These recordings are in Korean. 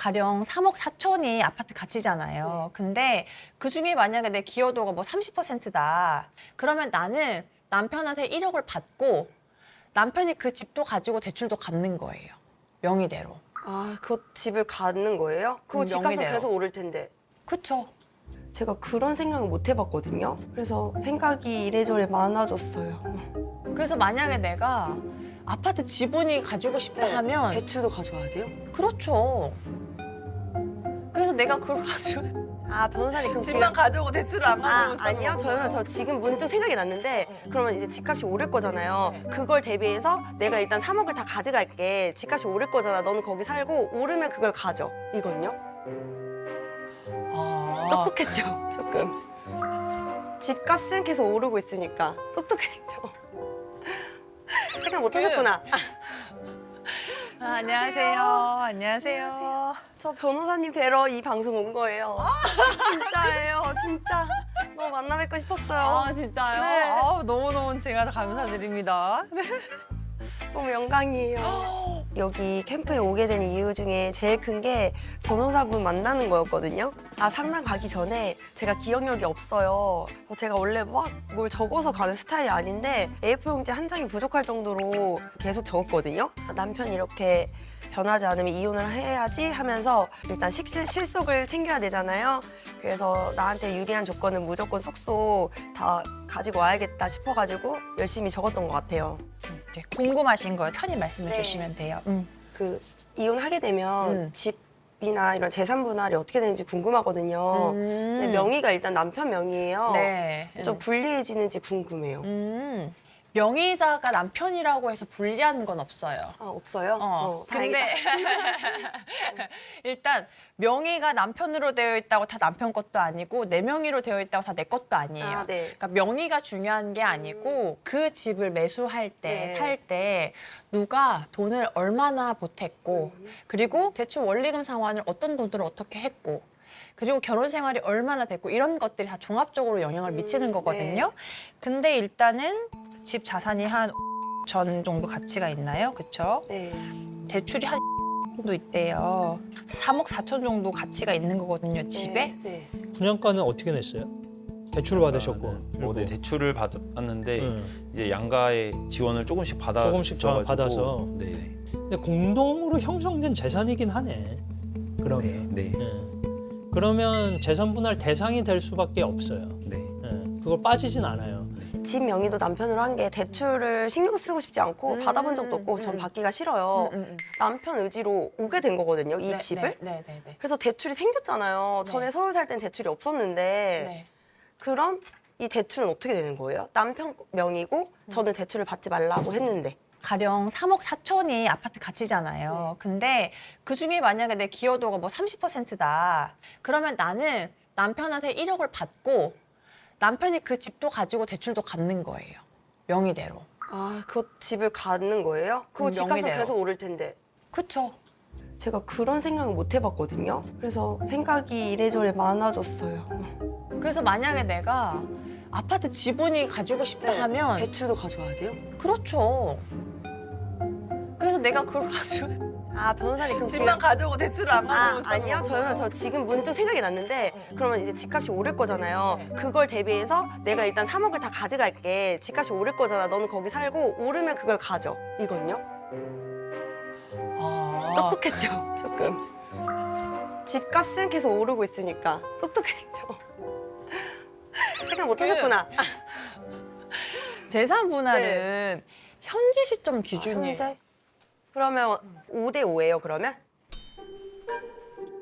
가령 3억 4천이 아파트 가치잖아요. 근데 그중에 만약에 내 기여도가 뭐 30%다. 그러면 나는 남편한테 1억을 받고 남편이 그 집도 가지고 대출도 갚는 거예요. 명의대로. 아, 그 집을 갖는 거예요? 그거 집값은 명의대로. 계속 오를 텐데. 그쵸? 제가 그런 생각을 못 해봤거든요. 그래서 생각이 이래저래 많아졌어요. 그래서 만약에 내가 아파트 지분이 가지고 싶다 하면 대출도 가져와야 돼요? 그렇죠. 그래서 내가 그걸 가지고 아, 변호사님 그럼 집만 가져오고 대출을 안 가져오고 쓰는 아니요, 거구나. 저 지금 문득 생각이 났는데 그러면 이제 집값이 오를 거잖아요. 그걸 대비해서 내가 일단 3억을 다 가져갈게. 집값이 오를 거잖아. 너는 거기 살고 오르면 그걸 가져. 이건요? 아, 똑똑했죠, 조금. 집값은 계속 오르고 있으니까 똑똑했죠. 생각 못 하셨구나. 안녕하세요. 안녕하세요. 저 변호사님 뵈러 이 방송 온 거예요. 진짜예요, 진짜. 너무 만나 뵙고 싶었어요. 아, 진짜요? 네. 아, 너무너무 제가 다 감사드립니다. 너무 영광이에요. 여기 캠프에 오게 된 이유 중에 제일 큰 게 변호사분 만나는 거였거든요. 아, 상담 가기 전에 제가 기억력이 없어요. 제가 원래 막 뭘 적어서 가는 스타일이 아닌데 A4용지 한 장이 부족할 정도로 계속 적었거든요. 남편이 이렇게 변하지 않으면 이혼을 해야지 하면서 일단 실속을 챙겨야 되잖아요. 그래서 나한테 유리한 조건은 무조건 속속 다 가지고 와야겠다 싶어가지고 열심히 적었던 것 같아요. 이제 궁금하신 걸 편히 말씀해 네. 주시면 돼요. 그 이혼하게 되면 집이나 이런 재산 분할이 어떻게 되는지 궁금하거든요. 근데 명의가 일단 남편 명의예요. 네. 좀 불리해지는지 궁금해요. 명의자가 남편이라고 해서 불리한 건 없어요. 아, 없어요? 다행이다. 근데 일단 명의가 남편으로 되어 있다고 다 남편 것도 아니고 내 명의로 되어 있다고 다 내 것도 아니에요. 아, 네. 그러니까 명의가 중요한 게 아니고 그 집을 매수할 때, 네. 살 때 누가 돈을 얼마나 보탰고 그리고 대출 원리금 상환을 어떤 돈으로 어떻게 했고 그리고 결혼 생활이 얼마나 됐고 이런 것들이 다 종합적으로 영향을 미치는 거거든요. 근데 일단은 집 자산이 한 전 정도 가치가 있나요? 그렇죠? 네. 대출이 한 정도 있대요. 3억 4천 정도 가치가 있는 거거든요, 집에. 네. 분양가는 어떻게 냈어요? 대출을 받으셨고. 뭐, 네, 대출을 받았는데 응. 이제 양가의 지원을 조금씩 조금씩 받아서. 네. 근데 공동으로 형성된 재산이긴 하네. 그러면. 네. 예. 그러면 재산 분할 대상이 될 수밖에 없어요. 네. 예. 그걸 빠지진 않아요. 집 명의도 남편으로 한 게 대출을 신경 쓰고 싶지 않고 받아본 적도 없고 전 받기가 싫어요. 남편 의지로 오게 된 거거든요, 이 집을. 네. 그래서 대출이 생겼잖아요. 네. 전에 서울 살 땐 대출이 없었는데 네. 그럼 이 대출은 어떻게 되는 거예요? 남편 명의고 저는 대출을 받지 말라고 했는데. 가령 3억 4천이 아파트 가치잖아요. 근데 그중에 만약에 내 기여도가 뭐 30%다. 그러면 나는 남편한테 1억을 받고 남편이 그 집도 가지고 대출도 갚는 거예요. 명의대로. 아, 그 집을 갖는 거예요? 그거 집값은 명의대로. 계속 오를 텐데. 그쵸? 제가 그런 생각을 못 해봤거든요. 그래서 생각이 이래저래 많아졌어요. 그래서 만약에 내가 아파트 지분이 가지고 싶다 하면 대출도 가져와야 돼요? 그렇죠. 그래서 내가 그걸 가지고 아, 변호사님 그럼 집만 가져오고 대출을 안 가져오고 쓰는 아니요, 거구나. 저 지금 문득 생각이 났는데 그러면 이제 집값이 오를 거잖아요. 그걸 대비해서 내가 일단 3억을 다 가져갈게. 집값이 오를 거잖아. 너는 거기 살고 오르면 그걸 가져. 이건요? 아, 똑똑했죠, 조금. 집값은 계속 오르고 있으니까 똑똑했죠. 생각 못 하셨구나. 재산 분할은 현재 시점 기준이에요. 현재? 그러면 5대 5예요, 그러면?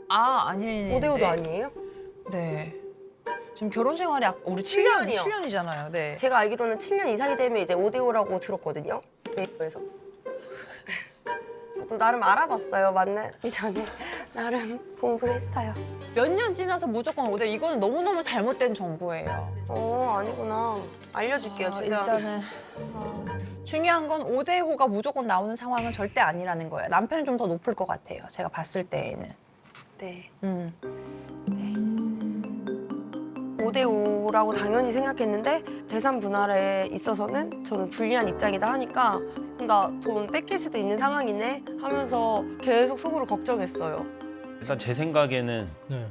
아니. 5대 5도 아니에요? 네. 지금 결혼 생활이 우리 7년, 7년이요. 7년이잖아요. 네. 제가 알기로는 7년 이상이 되면 이제 5대 5라고 들었거든요. 네이버에서. 저도 나름 알아봤어요. 만나기 전에 나름 공부를 했어요. 몇 년 지나서 무조건 5대 이거는 너무너무 잘못된 정보예요. 아니구나. 알려줄게요, 주변. 일단은 중요한 건 5대 5가 무조건 나오는 상황은 절대 아니라는 거예요. 남편은 좀 더 높을 것 같아요. 제가 봤을 때에는. 네. 5대 5라고 당연히 생각했는데 재산 분할에 있어서는 저는 불리한 입장이다 하니까 나 돈 뺏길 수도 있는 상황이네 하면서 계속 속으로 걱정했어요. 일단 제 생각에는 네.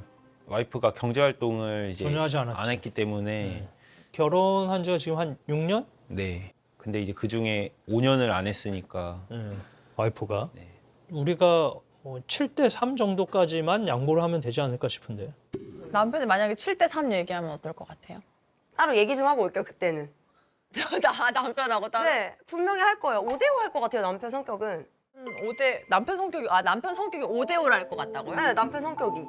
와이프가 경제 활동을 이제 전혀 하지 않았지. 안 했기 때문에 네. 결혼한 지가 지금 한 6년? 네. 근데 이제 그 중에 5년을 안 했으니까 네. 와이프가. 네. 우리가 7대 3 정도까지만 양보를 하면 되지 않을까 싶은데. 남편이 만약에 7대 3 얘기하면 어떨 것 같아요? 따로 얘기 좀 하고 올게요, 그때는. 나 남편하고 따로. 네, 분명히 할 거예요. 5대5 할 것 같아요, 남편 성격은. 5대 남편 성격이 5대 5를 할 것 같다고요? 네, 남편 성격이.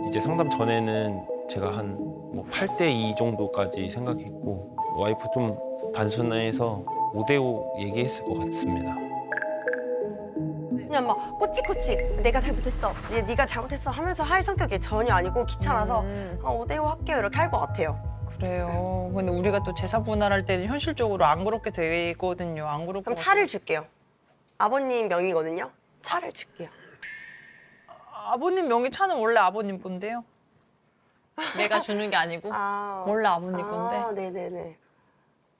이제 상담 전에는 제가 한 뭐 8대 2 정도까지 생각했고 와이프 좀 단순해서 5대 5 얘기했을 것 같습니다. 그냥 막 꼬치꼬치 내가 잘못했어, 네가 잘못했어 하면서 할 성격이 전혀 아니고 귀찮아서 5대5 할게요 이렇게 할 것 같아요. 그래요. 근데 우리가 또 재산 분할할 때는 현실적으로 안 그렇게 되거든요. 안 그럴 것 그럼 같아요. 차를 줄게요. 아버님 명의거든요. 차를 줄게요. 아버님 명의 차는 원래 아버님 건데요. 내가 주는 게 아니고 원래 아버님 건데. 네네네.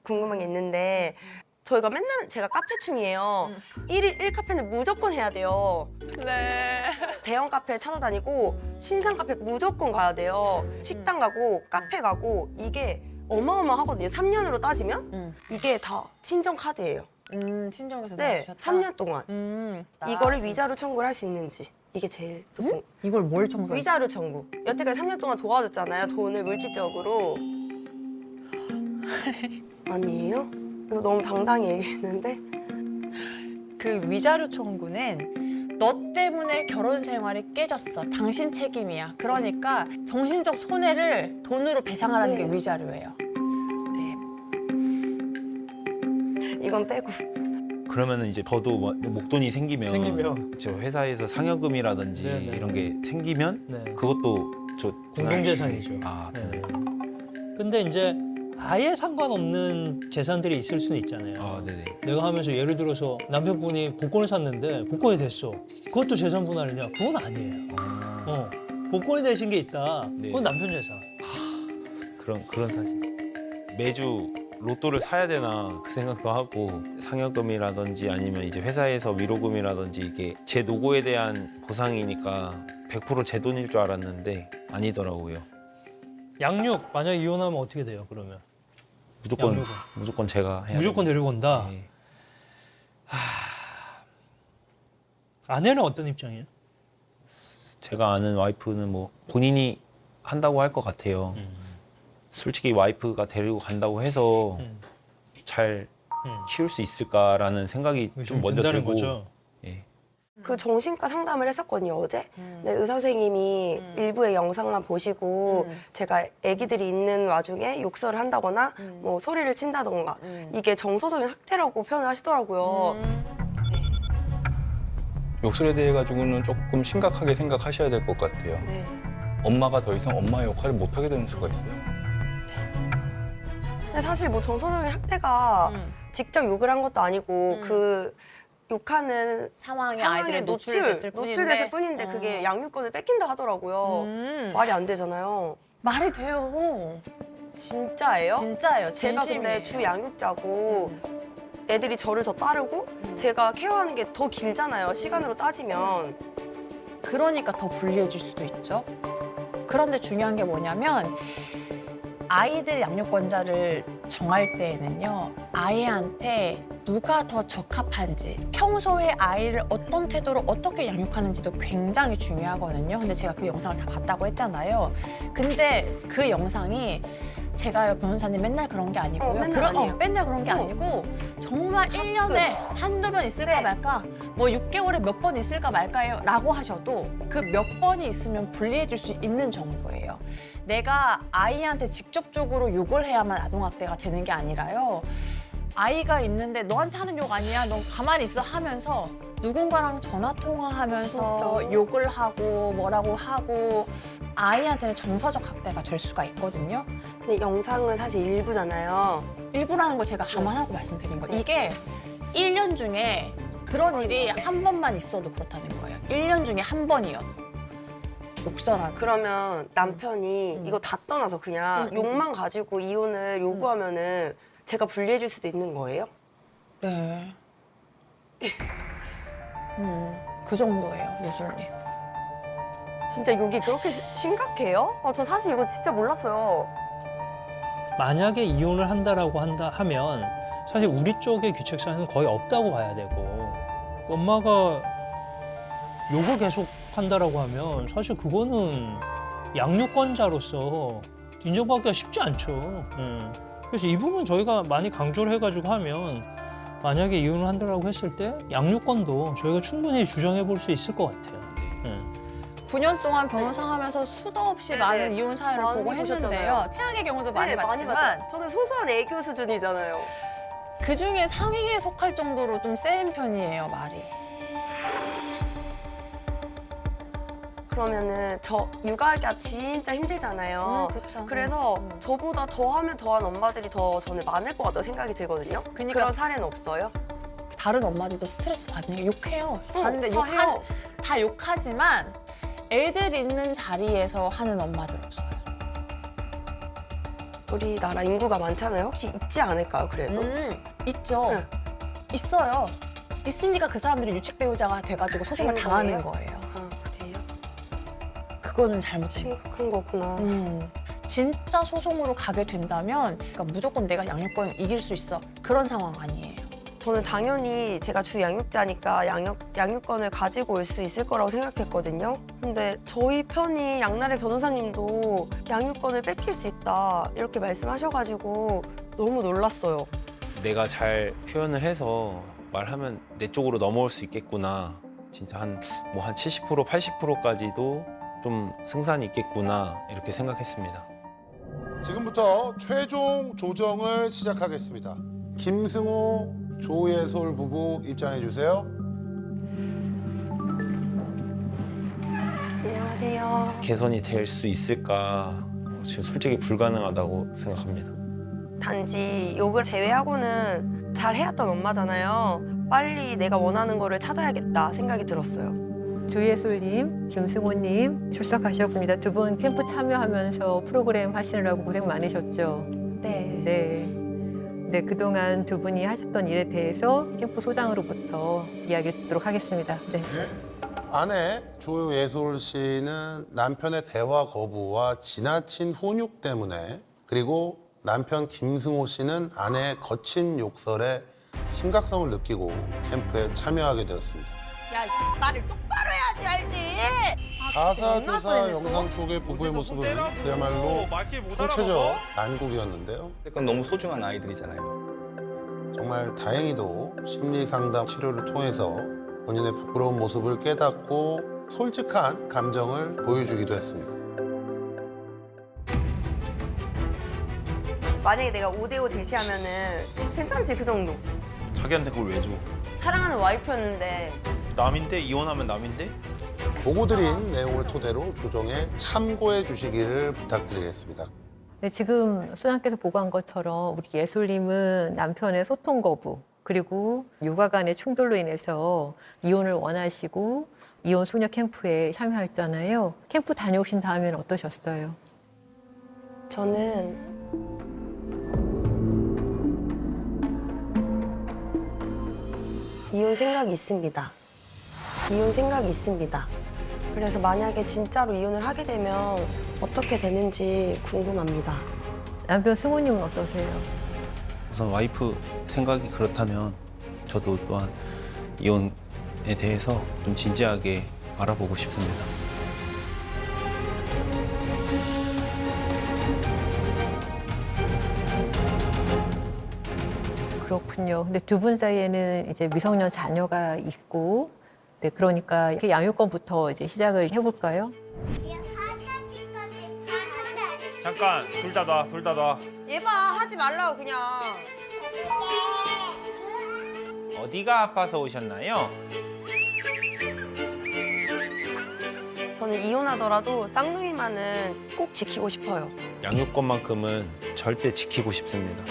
궁금한 게 있는데 저희가 맨날 제가 카페충이에요. 1카페는 무조건 해야 돼요. 네. 대형 카페 찾아다니고 신상 카페 무조건 가야 돼요. 식당 가고 카페 가고 이게 어마어마하거든요. 3년으로 따지면 이게 다 친정 카드예요. 친정에서 네, 나주셨다. 3년 동안 이거를 나- 위자료 청구를 할 수 있는지 이게 제일 이걸 뭘 청소해? 위자료 청구. 여태까지 3년 동안 도와줬잖아요. 돈을 물질적으로. 아니에요? 이거 너무 당당히 얘기했는데. 그 위자료 청구는 너 때문에 결혼 생활이 깨졌어. 당신 책임이야. 그러니까 정신적 손해를 돈으로 배상하라는 네. 게 위자료예요. 이건 빼고. 그러면은 이제 저도 뭐 목돈이 생기면 저 회사에서 상여금이라든지 네네. 이런 게 생기면 네. 그것도 저 공동재산이죠. 아, 네. 근데 이제 아예 상관없는 재산들이 있을 수는 있잖아요. 아, 네네. 내가 하면서 예를 들어서 남편분이 복권을 샀는데 복권이 됐어. 그것도 재산 분할이냐? 그건 아니에요. 복권이 되신 게 있다. 네. 그건 남편 재산. 그런 사실. 매주 로또를 사야 되나 그 생각도 하고 상여금이라든지 아니면 이제 회사에서 위로금이라든지 이게 제 노고에 대한 보상이니까 100% 제 돈일 줄 알았는데 아니더라고요. 양육 만약에 이혼하면 어떻게 돼요? 그러면 무조건 양육은? 무조건 제가 해야 무조건 돼요. 데리고 온다. 네. 아내는 어떤 입장이에요? 제가 아는 와이프는 뭐 본인이 한다고 할 것 같아요. 솔직히 와이프가 데리고 간다고 해서 잘 키울 수 있을까라는 생각이 좀 먼저 준다는 들고. 거죠. 예. 그 정신과 상담을 했었거든요, 어제. 근데 의사 선생님이 일부의 영상만 보시고 제가 아기들이 있는 와중에 욕설을 한다거나 뭐 소리를 친다던가 이게 정서적인 학대라고 표현을 하시더라고요. 욕설에 대해 가지고는 조금 심각하게 생각하셔야 될 것 같아요. 네. 엄마가 더 이상 엄마의 역할을 못 하게 되는 수가 있어요. 근데 사실 뭐 정서적인 학대가 직접 욕을 한 것도 아니고 그 욕하는 상황에 상황에 아이들이 노출됐을 뿐인데 그게 양육권을 뺏긴다 하더라고요. 말이 안 되잖아요. 말이 돼요. 진짜예요? 진짜예요. 제가 진심이에요. 근데 주 양육자고 애들이 저를 더 따르고 제가 케어하는 게 더 길잖아요. 시간으로 따지면. 그러니까 더 불리해질 수도 있죠. 그런데 중요한 게 뭐냐면 아이들 양육권자를 정할 때에는요. 아이한테 누가 더 적합한지, 평소에 아이를 어떤 태도로 어떻게 양육하는지도 굉장히 중요하거든요. 근데 제가 그 영상을 다 봤다고 했잖아요. 근데 그 영상이 제가요, 변호사님 맨날 그런 게 아니고요. 맨날 아니에요. 맨날 그런 게 아니고 정말 1년에 한두 번 있을까 네. 말까, 뭐 6개월에 몇 번 있을까 말까요? 라고 하셔도 그 몇 번이 있으면 불리해질 수 있는 정도예요. 내가 아이한테 직접적으로 욕을 해야만 아동학대가 되는 게 아니라요. 아이가 있는데 너한테 하는 욕 아니야? 너 가만히 있어 하면서 누군가랑 전화 통화하면서 진짜요? 욕을 하고 뭐라고 하고 아이한테는 정서적 학대가 될 수가 있거든요. 근데 영상은 사실 일부잖아요. 일부라는 걸 제가 감안하고 말씀드린 거예요. 이게 1년 중에 그런 일이 한 번만 있어도 그렇다는 거예요. 1년 중에 한 번이어도. 욕설하고. 그러면 남편이 이거 다 떠나서 그냥 욕만 가지고 이혼을 요구하면은 제가 불리해질 수도 있는 거예요? 네. 그 정도예요, 예술님. 진짜 여기 그렇게 심각해요? 저 사실 이거 진짜 몰랐어요. 만약에 이혼을 한다라고 하면 사실 우리 쪽의 규책 사항은 거의 없다고 봐야 되고 엄마가 욕을 계속 한다라고 하면 사실 그거는 양육권자로서 인정받기가 쉽지 않죠. 그래서 이 부분 저희가 많이 강조를 해가지고 하면 만약에 이혼을 한다라고 했을 때 양육권도 저희가 충분히 주장해 볼 수 있을 것 같아요. 9년 동안 변호사 하면서 수도 없이 네네. 많은 이혼 사연을 많이 보고 보셨잖아요. 했는데요. 태양의 경우도 많이 봤지만 봤죠. 저는 소소한 애교 수준이잖아요. 그 중에 상위에 속할 정도로 좀 센 편이에요, 말이. 그러면은 저 육아가 진짜 힘들잖아요. 그쵸. 그래서 저보다 더하면 더한 엄마들이 더 저는 많을 것 같다고 생각이 들거든요. 그러니까- 그런 사례는 없어요? 다른 엄마들도 스트레스 받으니까 욕해요. 다른데 다 해요. 다 욕하지만 애들 있는 자리에서 하는 엄마들 없어요. 우리나라 인구가 많잖아요. 혹시 있지 않을까요, 그래도? 있죠. 네. 있어요. 있으니까 그 사람들이 유책 배우자가 돼가지고 소송을 된 당하는 거예요? 거예요. 아, 그래요? 그거는 잘못된 거예요. 심각한 거구나. 진짜 소송으로 가게 된다면 그러니까 무조건 내가 양육권 이길 수 있어. 그런 상황 아니에요. 저는 당연히 제가 주 양육자니까 양육권을 가지고 올 수 있을 거라고 생각했거든요. 근데 저희 편이 양나래 변호사님도 양육권을 뺏길 수 있다 이렇게 말씀하셔가지고 너무 놀랐어요. 내가 잘 표현을 해서 말하면 내 쪽으로 넘어올 수 있겠구나. 진짜 한 70% 80%까지도 좀 승산이 있겠구나 이렇게 생각했습니다. 지금부터 최종 조정을 시작하겠습니다. 김승호, 조예솔 부부 입장해 주세요. 안녕하세요. 개선이 될 수 있을까? 지금 솔직히 불가능하다고 생각합니다. 단지 욕을 제외하고는 잘 해왔던 엄마잖아요. 빨리 내가 원하는 거를 찾아야겠다 생각이 들었어요. 주예솔님, 김승호님 출석하셨습니다. 두 분 캠프 참여하면서 프로그램 하시느라고 고생 많으셨죠? 네. 네, 그동안 두 분이 하셨던 일에 대해서 캠프 소장으로부터 이야기를 듣도록 하겠습니다. 네. 아내 조예솔 씨는 남편의 대화 거부와 지나친 훈육 때문에 그리고 남편 김승호 씨는 아내의 거친 욕설에 심각성을 느끼고 캠프에 참여하게 되었습니다. 야, 말을 똑바로 해야지 알지? 가사 조사 영상 속의 부부의 모습은 그야말로 총체적 난국이었는데요. 그건 너무 소중한 아이들이잖아요. 정말 다행히도 심리 상담 치료를 통해서 본인의 부끄러운 모습을 깨닫고 솔직한 감정을 보여주기도 했습니다. 만약에 내가 5대5 제시하면은 괜찮지 그 정도. 자기한테 그걸 왜 줘? 사랑하는 와이프였는데 남인데 이혼하면 남인데? 보고 드린 내용을 토대로 조정에 참고해 주시기를 부탁드리겠습니다. 네, 지금 소장께서 보고한 것처럼 우리 예솔님은 남편의 소통 거부 그리고 육아 간의 충돌로 인해서 이혼을 원하시고 이혼 소녀 캠프에 참여했잖아요. 캠프 다녀오신 다음에는 어떠셨어요? 저는 이혼 생각이 있습니다. 이혼 생각이 있습니다. 그래서 만약에 진짜로 이혼을 하게 되면 어떻게 되는지 궁금합니다. 남편 승호님은 어떠세요? 우선 와이프 생각이 그렇다면 저도 또한 이혼에 대해서 좀 진지하게 알아보고 싶습니다. 그렇군요. 근데 두 분 사이에는 이제 미성년 자녀가 있고, 네, 그러니까 이렇게 양육권부터 이제 시작을 해볼까요? 잠깐 둘 다 놔, 둘 다 놔. 얘봐 하지 말라고 그냥. 어디가 아파서 오셨나요? 저는 이혼하더라도 쌍둥이만은 꼭 지키고 싶어요. 양육권만큼은 절대 지키고 싶습니다.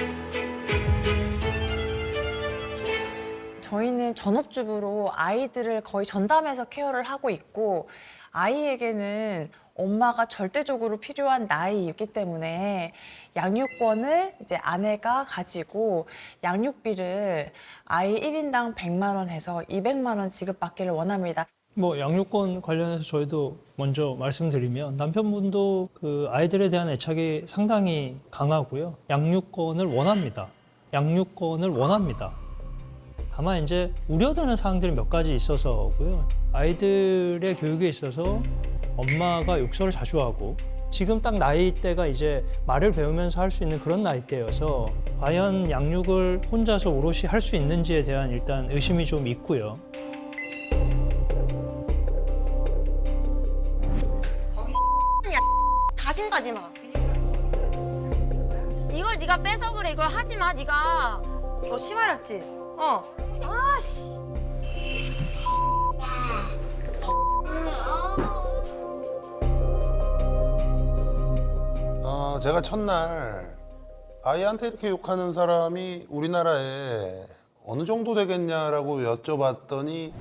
저희는 전업주부로 아이들을 거의 전담해서 케어를 하고 있고 아이에게는 엄마가 절대적으로 필요한 나이이기 때문에 양육권을 이제 아내가 가지고 양육비를 아이 1인당 100만 원 해서 200만 원 지급받기를 원합니다. 뭐 양육권 관련해서 저희도 먼저 말씀드리면 남편분도 그 아이들에 대한 애착이 상당히 강하고요. 양육권을 원합니다. 양육권을 원합니다. 다만 이제 우려되는 사항들이 몇 가지 있어서고요. 아이들의 교육에 있어서 엄마가 욕설을 자주 하고 지금 딱 나이대가 이제 말을 배우면서 할 수 있는 그런 나이대여서 과연 양육을 혼자서 오롯이 할 수 있는지에 대한 일단 의심이 좀 있고요. 다신 가지 마. 이걸 네가 빼서 그래. 이걸 하지 마. 네가 너 심하렸지? 아씨. 제가 첫날 아이한테 이렇게 욕하는 사람이 우리나라에 어느 정도 되겠냐라고 여쭤봤더니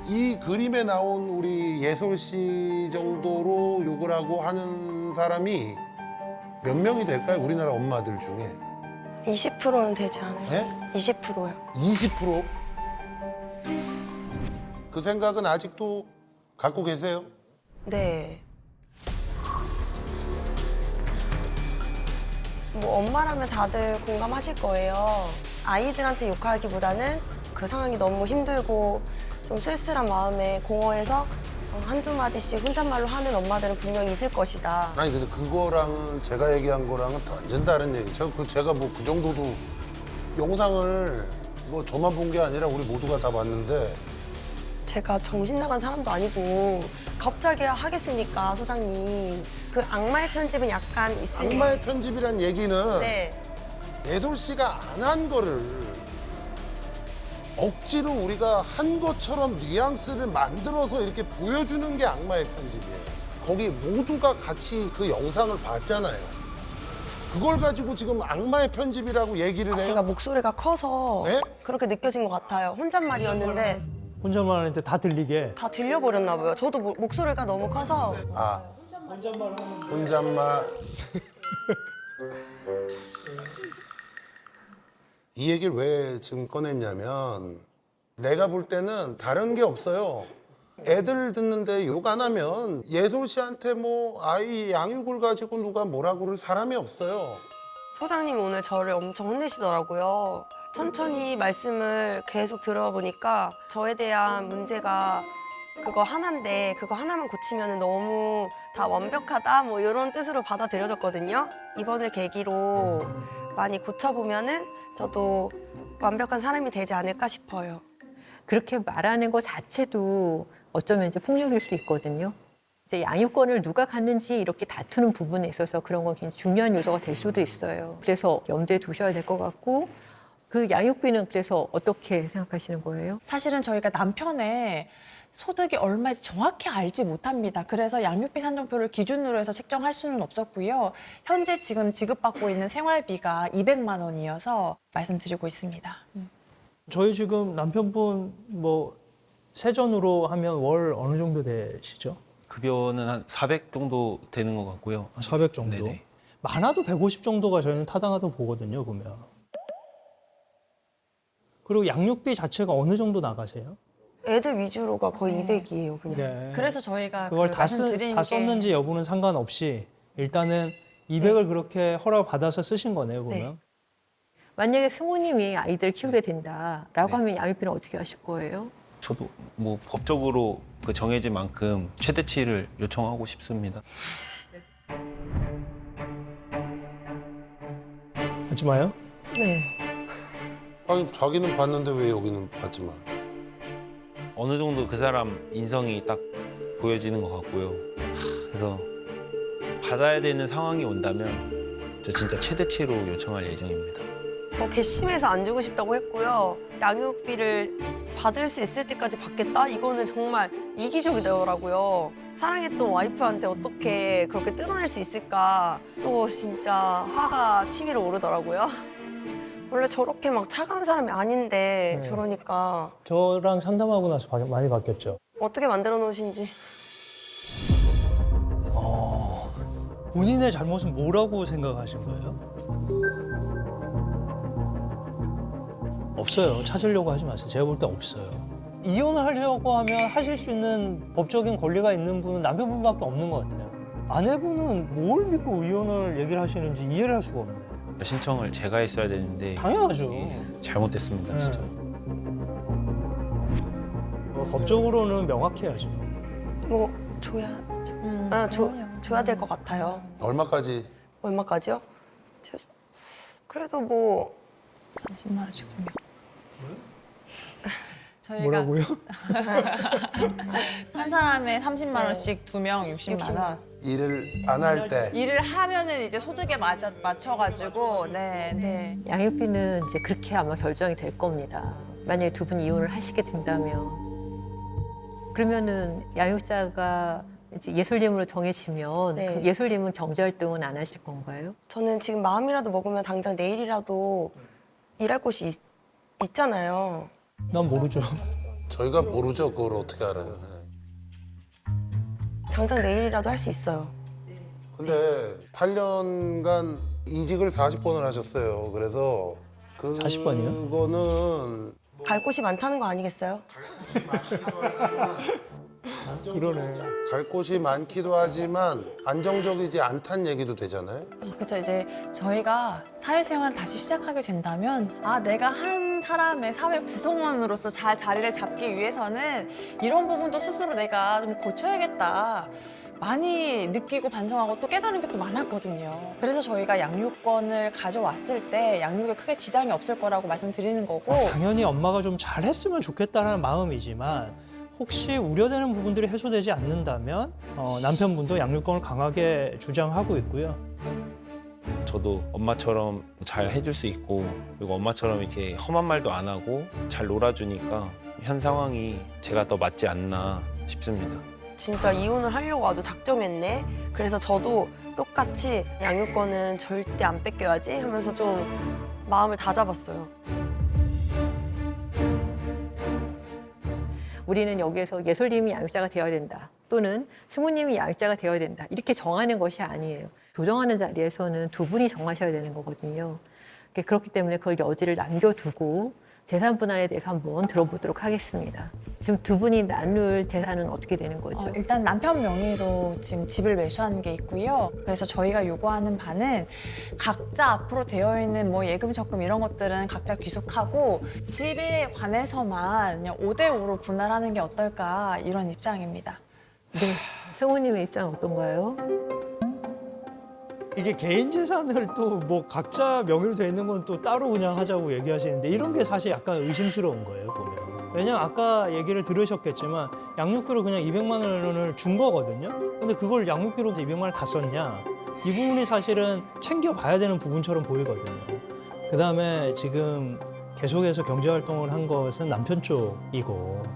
이 그림에 나온 우리 예솔 씨 정도로 욕을 하고 하는 사람이 몇 명이 될까요? 우리나라 엄마들 중에. 20%는 되지 않아요? 네? 20%요. 20%? 그 생각은 아직도 갖고 계세요? 네. 뭐 엄마라면 다들 공감하실 거예요. 아이들한테 욕하기보다는 그 상황이 너무 힘들고 좀 쓸쓸한 마음에 공허해서 한두 마디씩 혼잣말로 하는 엄마들은 분명히 있을 것이다. 아니 근데 그거랑은 제가 얘기한 거랑은 완전 다른 얘기. 제가 뭐 그 정도도 영상을 뭐 저만 본 게 아니라 우리 모두가 다 봤는데 제가 정신 나간 사람도 아니고 갑자기 하겠습니까, 소장님. 그 악마의 편집은 약간 있으니까. 악마의 편집이란 얘기는 네. 예솔 씨가 안 한 거를 억지로 우리가 한 것처럼 뉘앙스를 만들어서 이렇게 보여주는 게 악마의 편집이에요. 거기 모두가 같이 그 영상을 봤잖아요. 그걸 가지고 지금 악마의 편집이라고 얘기를 해요. 제가 목소리가 커서 네? 그렇게 느껴진 것 같아요. 혼잣말이었는데 혼잣말 하는데 다 들리게. 다 들려버렸나 봐요. 저도 목소리가 너무 커서. 아, 혼잣말. 이 얘기를 왜 지금 꺼냈냐면 내가 볼 때는 다른 게 없어요. 애들 듣는데 욕 안 하면 예솔 씨한테 뭐 아이 양육을 가지고 누가 뭐라 그럴 사람이 없어요. 소장님이 오늘 저를 엄청 혼내시더라고요. 천천히 말씀을 계속 들어보니까 저에 대한 문제가 그거 하나인데 그거 하나만 고치면 너무 다 완벽하다 뭐 이런 뜻으로 받아들여졌거든요. 이번을 계기로 많이 고쳐보면은 저도 완벽한 사람이 되지 않을까 싶어요. 그렇게 말하는 것 자체도 어쩌면 이제 폭력일 수도 있거든요. 이제 양육권을 누가 갖는지 이렇게 다투는 부분에 있어서 그런 건 굉장히 중요한 요소가 될 수도 있어요. 그래서 염두에 두셔야 될 것 같고 그 양육비는 그래서 어떻게 생각하시는 거예요? 사실은 저희가 남편의 소득이 얼마인지 정확히 알지 못합니다. 그래서 양육비 산정표를 기준으로 해서 책정할 수는 없었고요. 현재 지금 지급받고 있는 생활비가 200만 원이어서 말씀드리고 있습니다. 저희 지금 남편분 뭐 세전으로 하면 월 어느 정도 되시죠? 급여는 한 400 정도 되는 것 같고요. 400 정도? 네네. 많아도 150 정도가 저희는 타당하다고 보거든요, 보면. 그리고 양육비 자체가 어느 정도 나가세요? 애들 위주로가 거의 200이에요, 그냥. 네. 그래서 저희가 그걸 그 다 말씀드린 게 썼는지 여부는 상관없이 일단은 200을 그렇게 허락 받아서 쓰신 거네요, 보면. 네. 만약에 승우님이 아이들 키우게 된다라고 네. 하면 양육비는 어떻게 하실 거예요? 저도 뭐 법적으로 그 정해진 만큼 최대치를 요청하고 싶습니다. 하지 마요. 네. 아니 자기는 봤는데 왜 여기는 받지 마? 어느 정도 그 사람 인성이 딱 보여지는 것 같고요. 그래서 받아야 되는 상황이 온다면 저 진짜 최대치로 요청할 예정입니다. 더 괘씸해서 안 주고 싶다고 했고요. 양육비를 받을 수 있을 때까지 받겠다? 이거는 정말 이기적이더라고요. 사랑했던 와이프한테 어떻게 그렇게 뜯어낼 수 있을까? 또 진짜 화가 치밀어 오르더라고요. 원래 저렇게 막 차가운 사람이 아닌데 네. 저러니까 저랑 상담하고 나서 많이 바뀌었죠. 어떻게 만들어 놓으신지. 본인의 잘못은 뭐라고 생각하신 거예요? 없어요. 찾으려고 하지 마세요. 제가 볼 때 없어요. 이혼을 하려고 하면 하실 수 있는 법적인 권리가 있는 분은 남편분밖에 없는 것 같아요. 아내분은 뭘 믿고 이혼을 얘기를 하시는지 이해를 할 수가 없네요. 신청을 제가 했어야 되는데 당연하죠. 잘못됐습니다, 진짜. 법적으로는 명확해야죠. 뭐 줘야 될 것 같아요. 얼마까지? 얼마까지요? 그래도 뭐 30만 원씩 주면. 저희가 뭐라고요? 한 사람에 30만 원씩 2명 60만 원. 일을 안 할 때. 일을 하면은 이제 소득에 맞춰가지고 네. 양육비는 이제 그렇게 아마 결정이 될 겁니다. 만약에 두 분 이혼을 하시게 된다면 그러면은 양육자가 이제 예술님으로 정해지면 네. 그럼 예술님은 경제활동은 안 하실 건가요? 저는 지금 마음이라도 먹으면 당장 내일이라도 일할 곳이 있잖아요. 난 모르죠. 저희가 모르죠. 그걸 어떻게 알아요. 네. 당장 내일이라도 할 수 있어요. 근데 8년간 이직을 40번을 하셨어요. 그래서 40번이요? 그거는 갈 곳이 많다는 거 아니겠어요? 그러네. 갈 곳이 많기도 하지만 안정적이지 않다는 얘기도 되잖아요. 그래서 이제 저희가 사회생활을 다시 시작하게 된다면 내가 한 사람의 사회 구성원으로서 잘 자리를 잡기 위해서는 이런 부분도 스스로 내가 좀 고쳐야겠다. 많이 느끼고 반성하고 또 깨달은 게 또 많았거든요. 그래서 저희가 양육권을 가져왔을 때 양육에 크게 지장이 없을 거라고 말씀드리는 거고 당연히 엄마가 좀 잘했으면 좋겠다는 마음이지만 혹시 우려되는 부분들이 해소되지 않는다면 남편분도 양육권을 강하게 주장하고 있고요. 저도 엄마처럼 잘 해줄 수 있고 그리고 엄마처럼 이렇게 험한 말도 안 하고 잘 놀아주니까 현 상황이 제가 더 맞지 않나 싶습니다. 진짜 이혼을 하려고 아주 작정했네. 그래서 저도 똑같이 양육권은 절대 안 뺏겨야지 하면서 좀 마음을 다잡았어요. 우리는 여기에서 예술님이 양육자가 되어야 된다. 또는 승우님이 양육자가 되어야 된다. 이렇게 정하는 것이 아니에요. 조정하는 자리에서는 두 분이 정하셔야 되는 거거든요. 그렇기 때문에 그걸 여지를 남겨두고 재산 분할에 대해서 한번 들어보도록 하겠습니다. 지금 두 분이 나눌 재산은 어떻게 되는 거죠? 일단 남편 명의로 지금 집을 매수하는 게 있고요. 그래서 저희가 요구하는 바는 각자 앞으로 되어 있는 뭐 예금, 적금 이런 것들은 각자 귀속하고 집에 관해서만 그냥 5대5로 분할하는 게 어떨까 이런 입장입니다. 네. 승우님의 입장은 어떤가요? 이게 개인 재산을 또 뭐 각자 명의로 돼 있는 건 또 따로 그냥 하자고 얘기하시는데 이런 게 사실 약간 의심스러운 거예요, 보면. 왜냐면 아까 얘기를 들으셨겠지만 양육비로 그냥 200만 원을 준 거거든요. 근데 그걸 양육비로 200만 원을 다 썼냐? 이 부분이 사실은 챙겨봐야 되는 부분처럼 보이거든요. 그다음에 지금 계속해서 경제활동을 한 것은 남편 쪽이고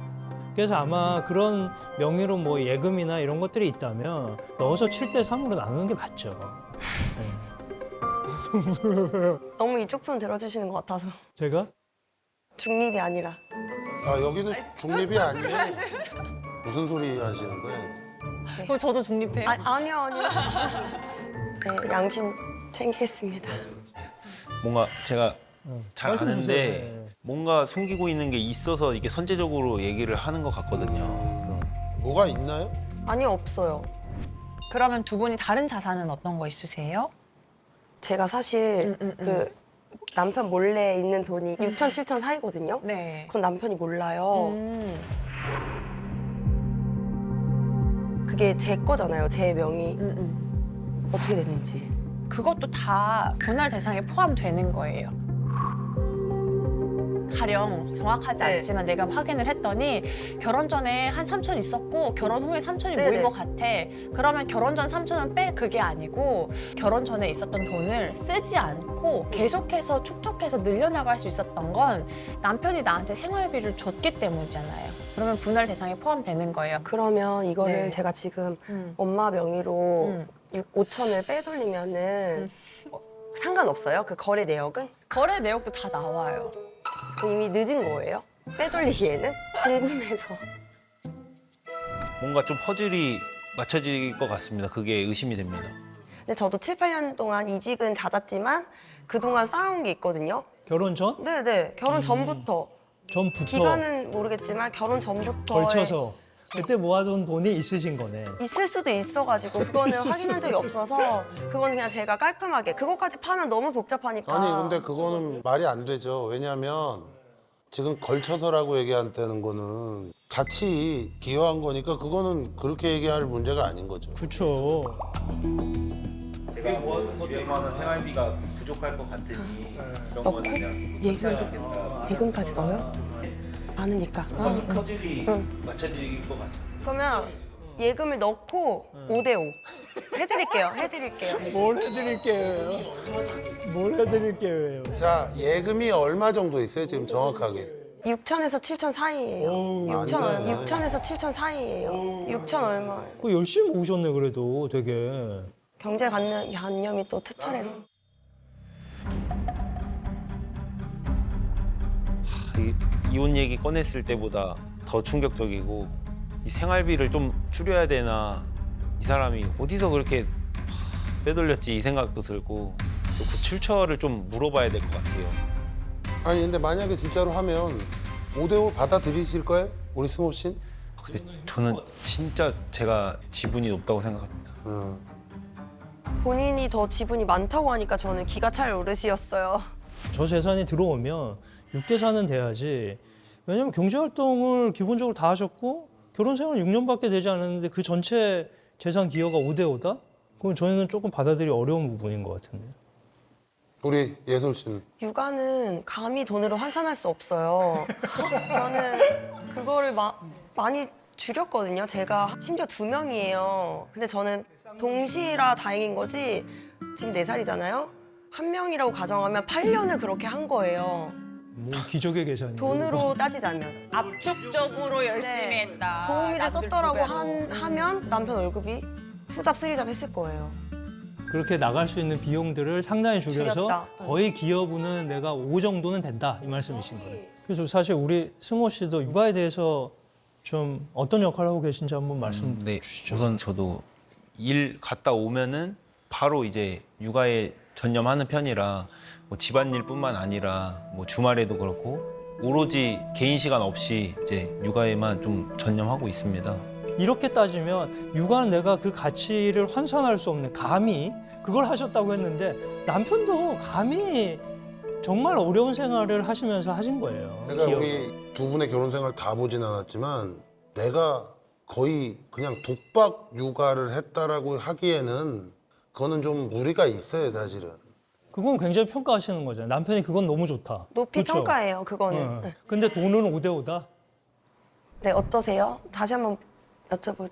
그래서 아마 그런 명의로 뭐 예금이나 이런 것들이 있다면 넣어서 7대 3으로 나누는 게 맞죠. 너무 이쪽 편 들어주시는 것 같아서 제가? 중립이 아니라. 여기는 중립이 아니에요. 무슨 소리 하시는 거예요? 그럼 저도 중립해요? 아니요. 네, 양심 챙기겠습니다. 뭔가 제가 잘 말씀 아는데 주세요. 뭔가 숨기고 있는 게 있어서 이게 선제적으로 얘기를 하는 것 같거든요. 뭐가 있나요? 아니, 없어요. 그러면 두 분이 다른 자산은 어떤 거 있으세요? 제가 사실 그 남편 몰래 있는 돈이 6천, 7천 사이거든요. 네. 그건 남편이 몰라요. 그게 제 거잖아요. 제 명의. 어떻게 되는지. 그것도 다 분할 대상에 포함되는 거예요. 가령 정확하지 네. 않지만 내가 확인을 했더니 결혼 전에 한 3천 있었고 결혼 후에 3천이 네네. 모인 것 같아. 그러면 결혼 전 3천은 빼 그게 아니고 결혼 전에 있었던 돈을 쓰지 않고 계속해서 축적해서 늘려나갈 수 있었던 건 남편이 나한테 생활비를 줬기 때문이잖아요. 그러면 분할 대상에 포함되는 거예요. 그러면 이거를 네. 제가 지금 엄마 명의로 5천을 빼돌리면은 상관없어요? 그 거래 내역은? 거래 내역도 다 나와요. 이미 늦은 거예요? 빼돌리기에는? 궁금해서. 뭔가 좀 퍼즐이 맞춰질 것 같습니다. 그게 의심이 됩니다. 근데 저도 7, 8년 동안 이직은 잦았지만 그동안 쌓아온 게 있거든요. 결혼 전? 네네. 결혼 전부터 전부터 기간은 모르겠지만 결혼 전부터 걸쳐서 그때 모아둔 돈이 있으신 거네. 있을 수도 있어가지고 그거는 확인한 적이 없어서 그거는 그냥 제가 깔끔하게 그거까지 파면 너무 복잡하니까. 아니 근데 그거는 말이 안 되죠. 왜냐하면 지금 걸쳐서라고 얘기한다는 거는 같이 기여한 거니까 그거는 그렇게 얘기할 문제가 아닌 거죠. 그렇죠. 제가 모아둔 200만 원 생활비가 부족할 것 같으니 이런 넣고 거는 그냥 예금까지 넣어요? 많으니까. 퍼즐이 맞춰질 것 같습니다. 그러면 예금을 넣고 5대5 해드릴게요. 뭘 해드릴게요? 뭘 해드릴게요? 자 예금이 얼마 정도 있어요 지금 정확하게? 6천에서 7천 사이예요. 어우, 6천에서 7천 사이예요. 6천 얼마. 열심히 모으셨네 그래도 되게. 경제관념이 또 투철해서. 이혼 얘기 꺼냈을 때보다 더 충격적이고 이 생활비를 좀 줄여야 되나 이 사람이 어디서 그렇게 빼돌렸지 이 생각도 들고 또 그 출처를 좀 물어봐야 될 것 같아요. 아니 근데 만약에 진짜로 하면 5대5 받아들이실 거예요? 우리 승호 씨? 근데 저는 진짜 제가 지분이 높다고 생각합니다. 본인이 더 지분이 많다고 하니까 저는 기가 찰 노릇이었어요. 저 재산이 들어오면 6대 4는 돼야지. 왜냐면 경제활동을 기본적으로 다 하셨고 결혼 생활 6년밖에 되지 않았는데 그 전체 재산 기여가 5대 5다? 그럼 저희는 조금 받아들이기 어려운 부분인 것 같은데. 우리 예솔 씨는? 육아는 감히 돈으로 환산할 수 없어요. 저는 그거를 많이 줄였거든요. 제가 심지어 2명이에요. 근데 저는 동시라 다행인 거지. 지금 4살이잖아요. 한 명이라고 가정하면 8년을 그렇게 한 거예요. 뭐 기적의 계산이에요. 돈으로 따지자면. 압축적으로 열심히 네. 했다. 도우미를 남들 썼더라고 두 배로. 하면 남편 월급이 수잡 쓰리잡 했을 거예요. 그렇게 나갈 수 있는 비용들을 상당히 줄여서 줄였다. 거의 기여분은 내가 5 정도는 된다 이 말씀이신 거예요. 그래서 사실 우리 승호 씨도 육아에 대해서 좀 어떤 역할을 하고 계신지 한번 말씀 네, 주시죠. 우선 저도 일 갔다 오면은 바로 이제 육아에 전념하는 편이라 뭐 집안일뿐만 아니라 뭐 주말에도 그렇고 오로지 개인 시간 없이 이제 육아에만 좀 전념하고 있습니다. 이렇게 따지면 육아는 내가 그 가치를 환산할 수 없는 감히 그걸 하셨다고 했는데 남편도 감히 정말 어려운 생활을 하시면서 하신 거예요. 그러니까 기억. 우리 두 분의 결혼 생활 다 보진 않았지만 내가 거의 그냥 독박 육아를 했다라고 하기에는 그거는 좀 무리가 있어요 사실은. 그건 굉장히 평가하시는 거잖아요. 남편이 그건 너무 좋다. 높이 그쵸? 평가해요, 그거는. 어. 네. 근데 돈은 5대 5다? 네, 어떠세요? 다시 한번 여쭤볼.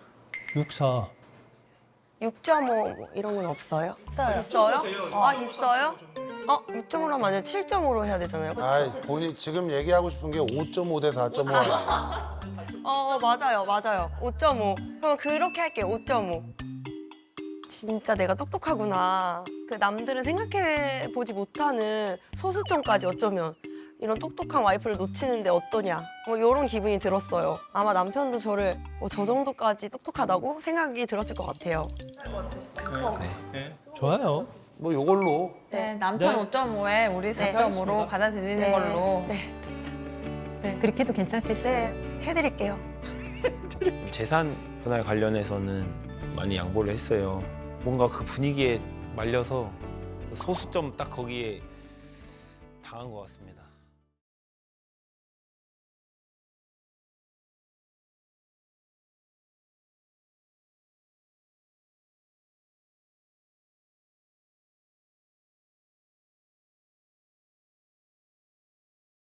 6-4. 6.5 이런 건 없어요? 있어요? 아, 있어요? 6.5로 하면 안 돼. 7.5로 해야 되잖아요. 그렇죠? 아 본인 지금 얘기하고 싶은 게 5.5 대 4.5 아니에요? 맞아요. 5.5. 그럼 그렇게 할게요. 5.5. 진짜 내가 똑똑하구나. 그 남들은 생각해 보지 못하는 소수점까지 어쩌면 이런 똑똑한 와이프를 놓치는데 어떠냐. 뭐 이런 기분이 들었어요. 아마 남편도 저를 저 정도까지 똑똑하다고 생각이 들었을 것 같아요. 좋아요. 뭐 요걸로 네, 남편 네. 5.5에 우리 4.5로 받아들이는 네. 걸로. 그렇게도 괜찮겠어요. 네, 해드릴게요. 재산 분할 관련해서는 많이 양보를 했어요. 뭔가 그 분위기에 말려서 소수점 딱 거기에 당한 것 같습니다.